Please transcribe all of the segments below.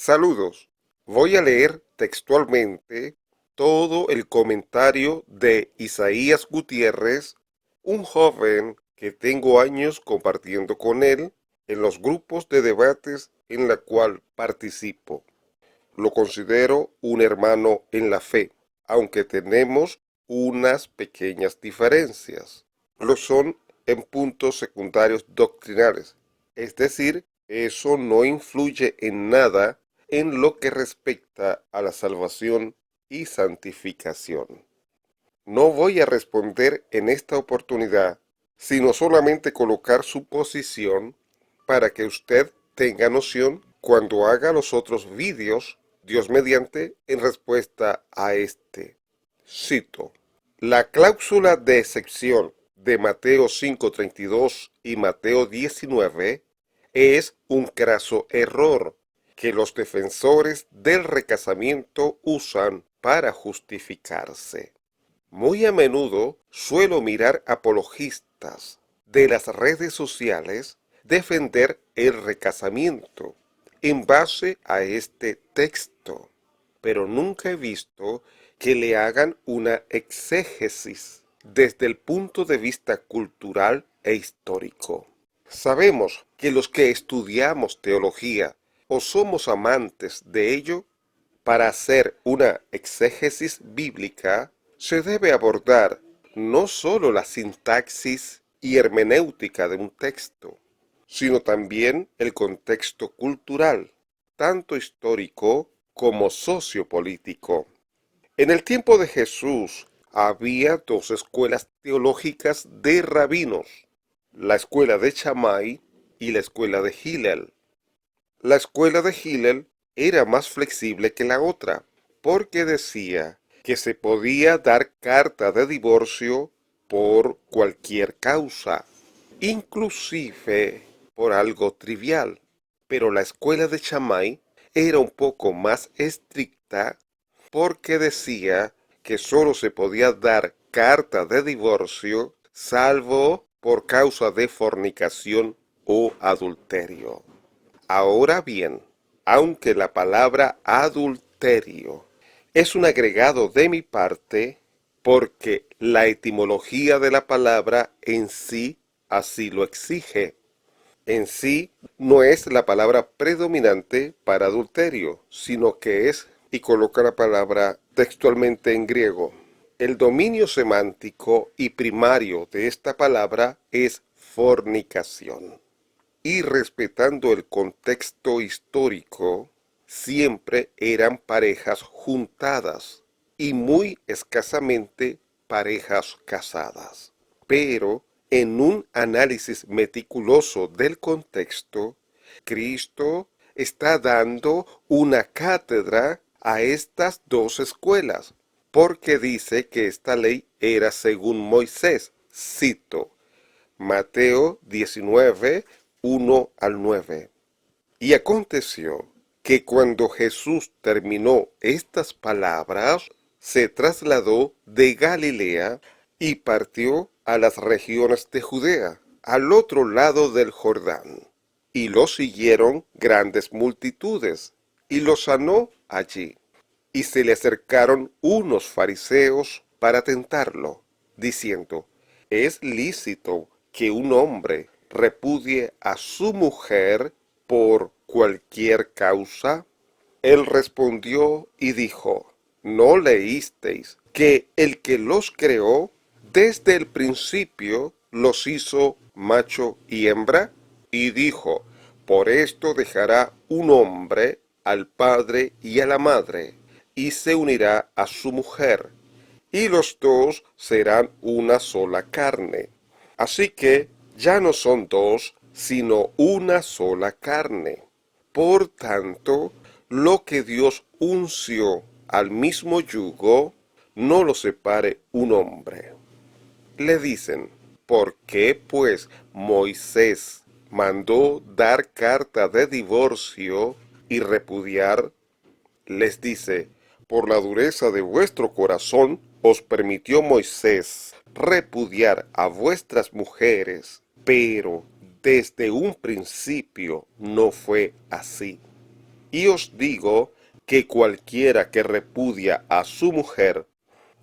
Saludos. Voy a leer textualmente todo el comentario de Isaías Gutiérrez, un joven que tengo años compartiendo con él en los grupos de debates en la cual participo. Lo considero un hermano en la fe, aunque tenemos unas pequeñas diferencias. Lo son en puntos secundarios doctrinales, es decir, eso no influye en nada en lo que respecta a la salvación y santificación. No voy a responder en esta oportunidad, sino solamente colocar su posición para que usted tenga noción cuando haga los otros vídeos, Dios mediante, en respuesta a este. Cito: la cláusula de excepción de Mateo 5:32 y Mateo 19 es un craso error que los defensores del recasamiento usan para justificarse. Muy a menudo suelo mirar apologistas de las redes sociales defender el recasamiento en base a este texto, pero nunca he visto que le hagan una exégesis desde el punto de vista cultural e histórico. Sabemos que los que estudiamos teología o somos amantes de ello, para hacer una exégesis bíblica se debe abordar no sólo la sintaxis y hermenéutica de un texto, sino también el contexto cultural, tanto histórico como sociopolítico. En el tiempo de Jesús había dos escuelas teológicas de rabinos, la escuela de Shammai y la escuela de Hillel. La escuela de Hillel era más flexible que la otra, porque decía que se podía dar carta de divorcio por cualquier causa, inclusive por algo trivial. Pero la escuela de Shammai era un poco más estricta porque decía que sólo se podía dar carta de divorcio salvo por causa de fornicación o adulterio. Ahora bien, aunque la palabra adulterio es un agregado de mi parte, porque la etimología de la palabra en sí así lo exige. En sí no es la palabra predominante para adulterio, sino que es, y coloca la palabra textualmente en griego. El dominio semántico y primario de esta palabra es fornicación. Y respetando el contexto histórico, siempre eran parejas juntadas y muy escasamente parejas casadas. Pero en un análisis meticuloso del contexto, Cristo está dando una cátedra a estas dos escuelas, porque dice que esta ley era según Moisés. Cito Mateo 19, 1 al 9. Y aconteció que cuando Jesús terminó estas palabras, se trasladó de Galilea y partió a las regiones de Judea, al otro lado del Jordán. Y lo siguieron grandes multitudes, y lo sanó allí. Y se le acercaron unos fariseos para tentarlo, diciendo: ¿es lícito que un hombre repudie a su mujer por cualquier causa? Él respondió y dijo: ¿no leísteis que el que los creó desde el principio los hizo macho y hembra? Y dijo: por esto dejará un hombre al padre y a la madre, y se unirá a su mujer, y los dos serán una sola carne. Así que ya no son dos, sino una sola carne. Por tanto, lo que Dios unció al mismo yugo, no lo separe un hombre. Le dicen: ¿por qué pues Moisés mandó dar carta de divorcio y repudiar? Les dice: por la dureza de vuestro corazón os permitió Moisés repudiar a vuestras mujeres, pero desde un principio no fue así. Y os digo que cualquiera que repudia a su mujer,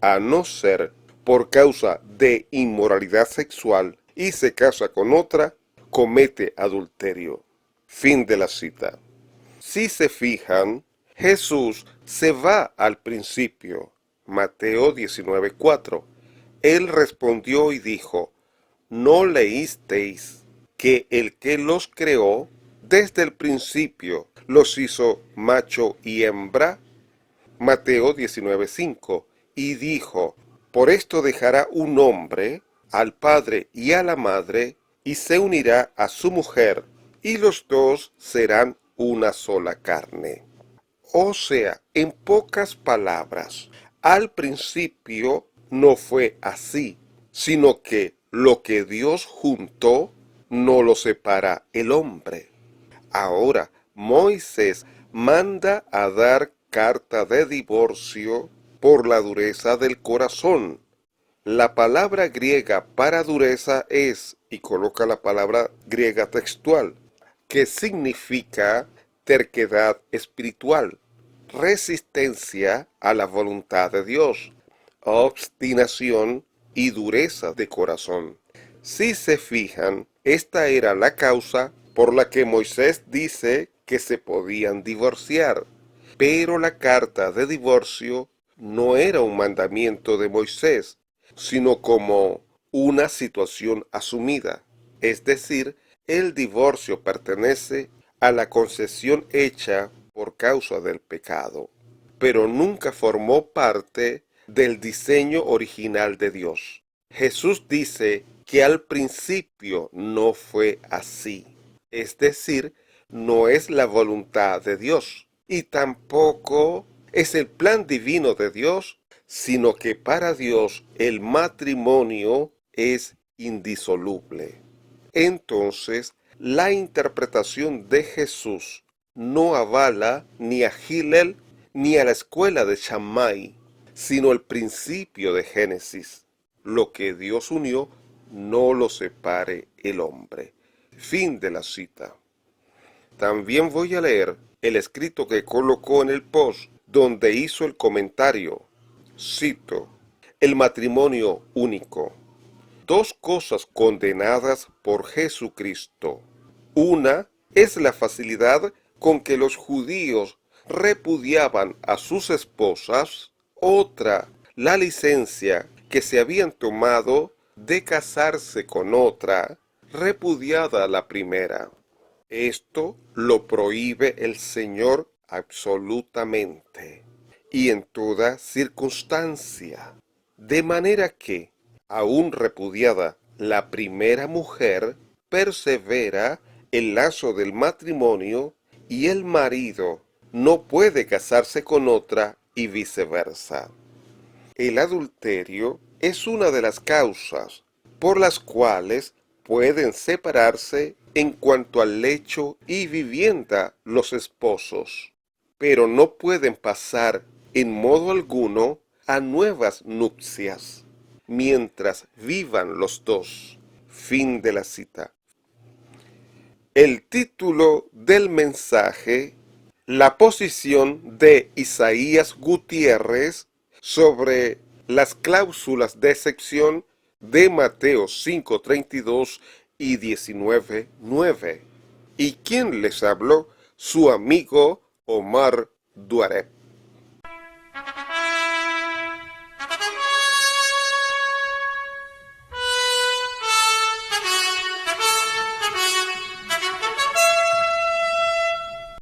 a no ser por causa de inmoralidad sexual, y se casa con otra, comete adulterio. Fin de la cita. Si se fijan, Jesús se va al principio. Mateo 19:4. Él respondió y dijo, ¿no leísteis que el que los creó desde el principio los hizo macho y hembra? Mateo 19:5. Y dijo, por esto dejará un hombre al padre y a la madre, y se unirá a su mujer, y los dos serán una sola carne. O sea, en pocas palabras, al principio no fue así, sino que lo que Dios juntó no lo separa el hombre. Ahora, Moisés manda a dar carta de divorcio por la dureza del corazón. La palabra griega para dureza es, y coloca la palabra griega textual, que significa terquedad espiritual, resistencia a la voluntad de Dios, obstinación y dureza de corazón. Si se fijan, esta era la causa por la que Moisés dice que se podían divorciar. Pero la carta de divorcio no era un mandamiento de Moisés, sino como una situación asumida. Es decir, el divorcio pertenece a la concesión hecha por causa del pecado, pero nunca formó parte del diseño original de Dios. Jesús dice que al principio no fue así, es decir, no es la voluntad de Dios y tampoco es el plan divino de Dios, sino que para Dios el matrimonio es indisoluble. Entonces, la interpretación de Jesús no avala ni a Hillel ni a la escuela de Shammai, sino el principio de Génesis. Lo que Dios unió, no lo separe el hombre. Fin de la cita. También voy a leer el escrito que colocó en el post, donde hizo el comentario. Cito, el matrimonio único. Dos cosas condenadas por Jesucristo. Una es la facilidad con que los judíos repudiaban a sus esposas. Otra, la licencia que se habían tomado de casarse con otra, repudiada la primera. Esto lo prohíbe el Señor absolutamente y en toda circunstancia. De manera que, aún repudiada la primera mujer, persevera el lazo del matrimonio y el marido no puede casarse con otra y viceversa. El adulterio es una de las causas por las cuales pueden separarse en cuanto al lecho y vivienda los esposos, pero no pueden pasar en modo alguno a nuevas nupcias, mientras vivan los dos. Fin de la cita. El título del mensaje, la posición de Isaías Gutiérrez sobre las cláusulas de excepción de Mateo 5:32 y 19:9. ¿Y quién les habló? Su amigo Omar Duareb.